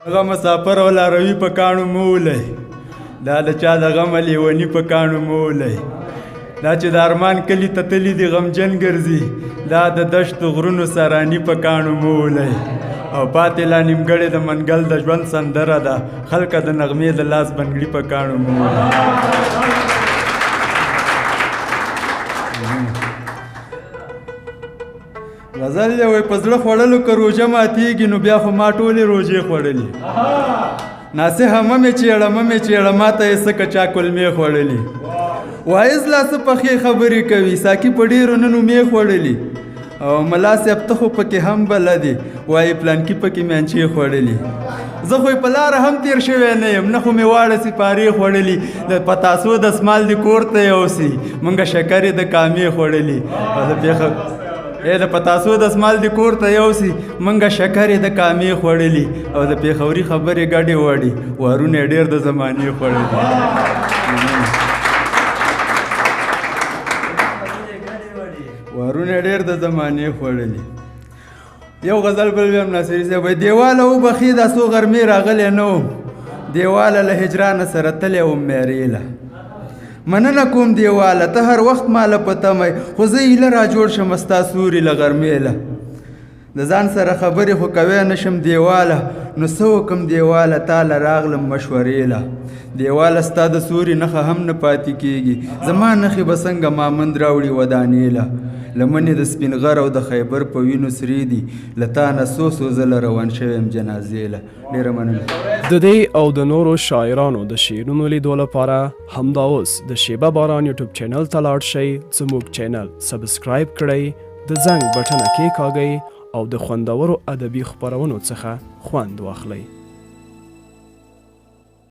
هغه مسافر او لاروي په کاڼو مولئ دا د چا د غمه لیوني په کاڼو مولئ دا چې د ارمان کلي ته تلي دي غمجن ګرځي دا د دشتو غرونو سراني په کاڼو مولئ او پاتې لا نیمګړې د منګل د ژوند سندره ده خلکه د نغمې د لاس بنګړي په کاڼو مولئ غزل دی وایي په زړه خوړلو که روژه ماتېږي نو بیا خو ما ټولې روژې خوړلې ناصحه مه مې چېړه مه مې چېړه ما ته یې څه که چا کلمې خوړلې وایز لا څه پخې خبرې کوي ساقي په ډېرو نن مې خوړلې او ملا صاحب ته خو پکې هم بله دی وایي پلانکي پکې میانچې خوړلې زه خو په لاره هم تیر شوی نه یم نه خو مې واړه سپارې خوړلي د پتاسو دسمال دې کور ته یوسي مونږه شکرې د کامې خوړلي او د پیښه د پتاسو دسمال دې کور ته یوسي مونږه شکرې د کامې خوړلي او د پېښوري خبرې ګډې وړې وارونه یې ډېر د زمانې خوړلي وارونه ډېر د زمانې خوړلي یو غزل بل بیا هم ناصري صاحب وایي دیواله وبخي دا څو غرمې راغلی نه وم دیواله له هجرانه سره تلی وم میرېله مننه کوم دیواله ته هر وخت ماله په تمه خو زه هیله را جوړ شم ستا سوري له غرمېله د ځان سره خبرې خو کوی نه شم دیواله نو څه وکم دیواله تا له راغلم مشورې له دیواله ستا د سوري نښه هم نه پاتې کېږي زما نښې به څنګه مامند راوړي ودانې له لمنې د سپین غر او د خیبر په وینو سرې دي له تا نه څو زله روان شوی یم جنازې له ډېره مننه د دې او د نورو شاعرانو د شعرونو لیدو لپاره همدا اوس د شیبه باران یوټیوب چینل ته لاړ شئ زموږ چینل سبسکرایب کړئ د زنګ بټنه کېکاږئ او د خوندورو ادبي خپرونو څخه خوند واخلئ